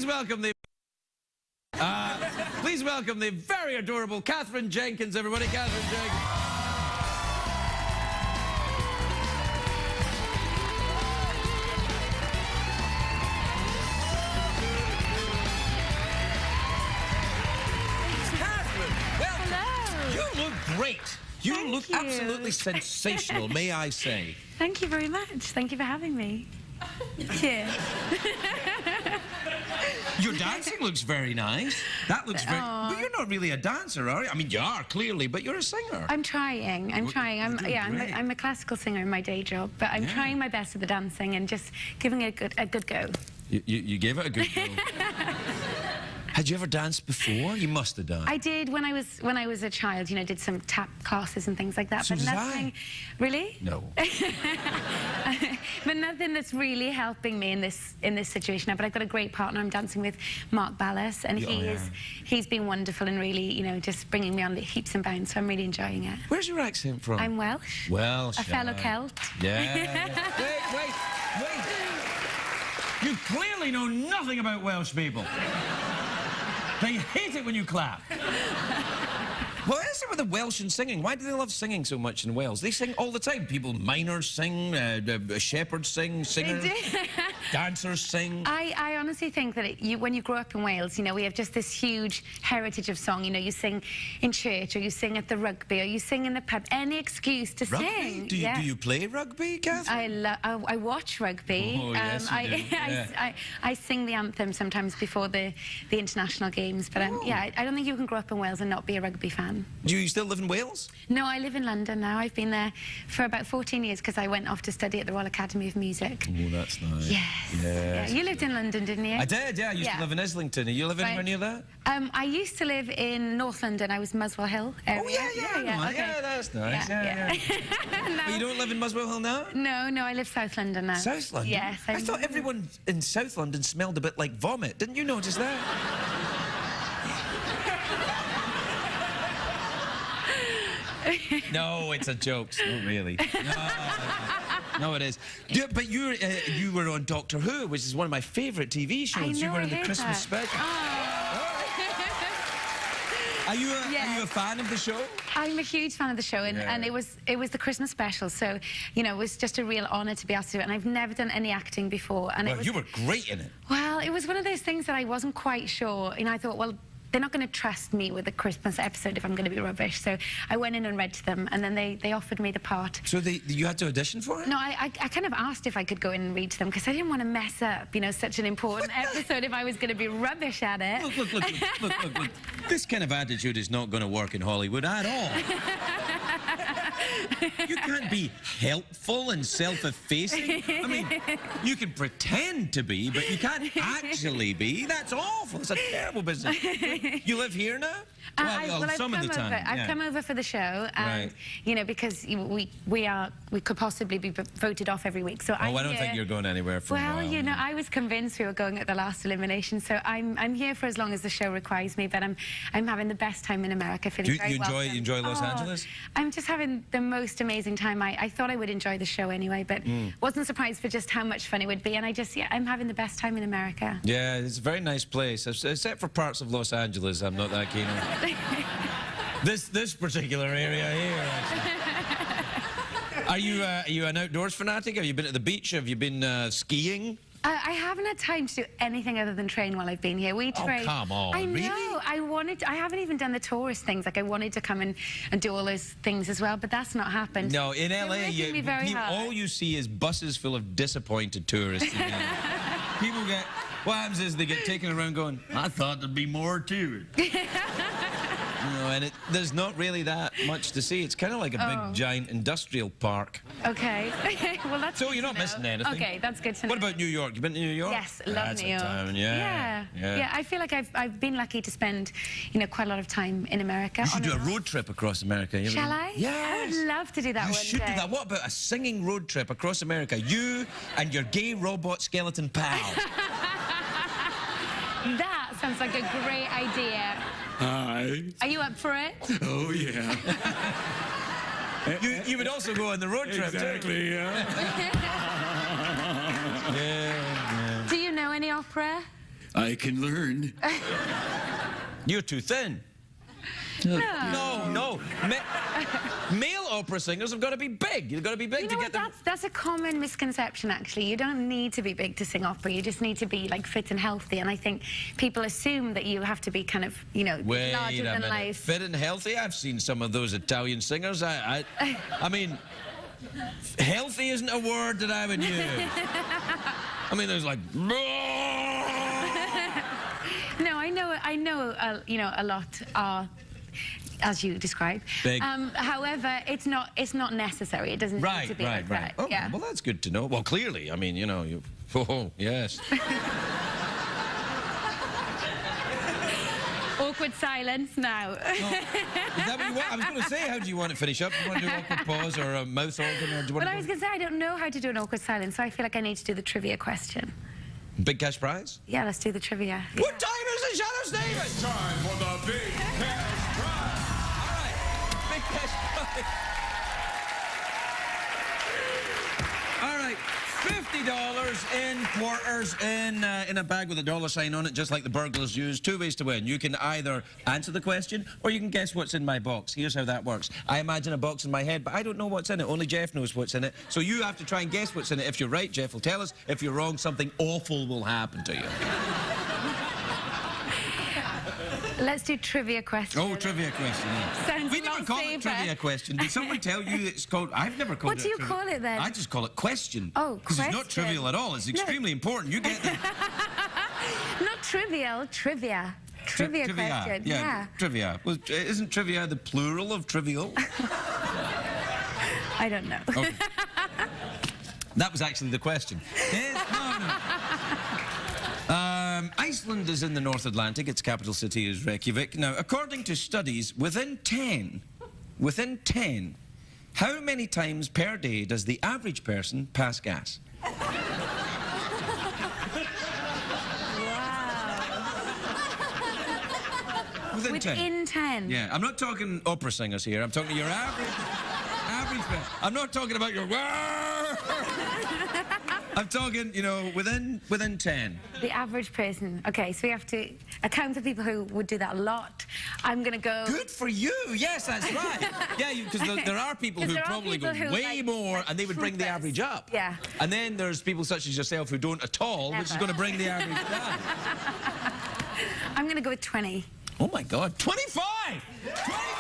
Please welcome the... please welcome the very adorable Katherine Jenkins, everybody. Katherine Jenkins. You look great. You look absolutely sensational, may I say. Thank you very much. Thank you for having me. Yeah. Your dancing looks very nice. That looks very... But you're not really a dancer, are you? I mean, you are, clearly, but you're a singer. I'm trying. I'm a classical singer in my day job, but I'm trying my best with the dancing and just giving it a good go. You gave it a good go. Had you ever danced before? You must have done. I did when I was a child. You know, did some tap classes and things like that. So but nothing. Really? No. But nothing that's really helping me in this situation now. But I've got a great partner. I'm dancing with Mark Ballas, and he's been wonderful and really, you know, just bringing me on heaps and bounds. So I'm really enjoying it. Where's your accent from? I'm Welsh. Welsh. A fellow Celt. Yeah. Wait. You clearly know nothing about Welsh people. They hate it when you clap. What is it with the Welsh and singing? Why do they love singing so much in Wales? They sing all the time. People, miners sing, shepherds sing, singers, dancers sing. I honestly think that when you grow up in Wales, you know, we have just this huge heritage of song. You know, you sing in church, or you sing at the rugby, or you sing in the pub. Any excuse to sing. Do you play rugby, Katherine? I watch rugby. Oh, yes, you do. I sing the anthem sometimes before the international games. But yeah, I don't think you can grow up in Wales and not be a rugby fan. Do you still live in Wales? No, I live in London now. I've been there for about 14 years because I went off to study at the Royal Academy of Music. Oh, that's nice. Yes. Yeah. You lived in London, didn't you? I did, yeah. I used to live in Islington. Are you living anywhere near that? I used to live in North London. I was Muswell Hill area. Oh, yeah. Okay. Yeah, that's nice. Yeah. No. But you don't live in Muswell Hill now? No, I live South London now. South London? Yes. I thought everyone in South London smelled a bit like vomit. Didn't you notice that? No, it's a joke. Not really. No, it is. But you were on Doctor Who, which is one of my favourite TV shows. I know, you were in the I heard Christmas that. special. Oh. Are you a fan of the show? I'm a huge fan of the show, and it was the Christmas special, so you know it was just a real honour to be asked to do it. And I've never done any acting before, and you were great in it. Well, it was one of those things that I wasn't quite sure. You know, I thought, well, they're not going to trust me with the Christmas episode if I'm going to be rubbish. So I went in and read to them, and then they offered me the part. So you had to audition for it? No, I kind of asked if I could go in and read to them because I didn't want to mess up, you know, such an important episode if I was going to be rubbish at it. Look. This kind of attitude is not going to work in Hollywood at all. You can't be helpful and self-effacing. I mean, you can pretend to be, but you can't actually be. That's awful. It's a terrible business. You live here now? Well, some of the time. I've come over for the show, and you know, because we could possibly be voted off every week. So I don't think you're going anywhere for a while. Well, you know, I was convinced we were going at the last elimination, so I'm here for as long as the show requires me. But I'm having the best time in America. Feeling very welcome. You enjoy Los Angeles? I'm just having the most amazing time. I thought I would enjoy the show anyway, but wasn't surprised for just how much fun it would be. And I'm having the best time in America. Yeah, it's a very nice place, except for parts of Los Angeles I'm not that keen on. This particular area here, actually. Are you an outdoors fanatic? Have you been to the beach? Have you been skiing? I haven't had time to do anything other than train while I've been here. We train. Oh, come on, I know. Really? I haven't even done the tourist things. Like, I wanted to come and do all those things as well, but that's not happened. No, in LA, all you see is buses full of disappointed tourists. People get... What happens is they get taken around going, I thought there'd be more to it. You know, and there's not really that much to see. It's kind of like a big, giant industrial park. Okay. Well, that's so you're not missing anything. Okay, that's good to know. What about New York? You been to New York? Yes, love New York. Town, yeah. I feel like I've been lucky to spend, you know, quite a lot of time in America. You should do a road trip across America. Shall I? Yes. I would love to do that one day. You should do that. What about a singing road trip across America? You and your gay robot skeleton pal. That sounds like a great idea. Hi. Are you up for it? Oh, yeah. You would also go on the road trip, exactly, too. Yeah. Do you know any opera? I can learn. You're too thin. No. Male opera singers have got to be big. You've got to be big You to know get what? them. That's a common misconception, actually. You don't need to be big to sing opera. You just need to be, like, fit and healthy. And I think people assume that you have to be kind of, you know, Wait larger a than minute. life. Fit and healthy? I've seen some of those Italian singers. I mean, healthy isn't a word that I would use. I mean, there's like... No, I know, you know, a lot are, as you described. Big. However, it's not necessary. It doesn't need to be like that. Oh, Yeah. well, that's good to know. Well, clearly, I mean, you know, you... Oh, yes. Awkward silence now. Oh, is that what you want? I was going to say, how do you want to finish up? Do you want to do awkward pause or a mouth organ? Or do you want Well, I was going to say, I don't know how to do an awkward silence, so I feel like I need to do the trivia question. Big cash prize? Yeah, let's do the trivia. What time is it, Shannon Davis? It's time for the big cash prize. All right, big cash prize. All right, $50 in quarters in a bag with a dollar sign on it, just like the burglars use. Two ways to win. You can either answer the question or you can guess what's in my box. Here's how that works. I imagine a box in my head, but I don't know what's in it. Only Jeff knows what's in it. So you have to try and guess what's in it. If you're right, Jeff will tell us. If you're wrong, something awful will happen to you. Let's do trivia question. Oh, trivia question. Yeah. Sounds We a never lot call safer. it trivia question. Did someone tell you it's called? I've never called it. What do you call it then? I just call it question. Oh, because it's not question. trivial at all. It's extremely important. You get the Not trivial, trivia. Trivia question. Yeah, trivia. Well, isn't trivia the plural of trivial? I don't know. Okay. That was actually the question. Yes, no. Iceland is in the North Atlantic. Its capital city is Reykjavik. Now, according to studies, within 10, how many times per day does the average person pass gas? Within 10? Yeah, I'm not talking opera singers here. I'm talking your average person. I'm not talking about your... I'm talking, you know, within 10. The average person. Okay, so we have to account for people who would do that a lot. I'm going to go... Good for you. Yes, that's right. Yeah, because there are people who probably go way more, and they would bring the average up. Yeah. And then there's people such as yourself who don't at all, which is going to bring the average down. I'm going to go with 20. Oh, my God. 25! 25!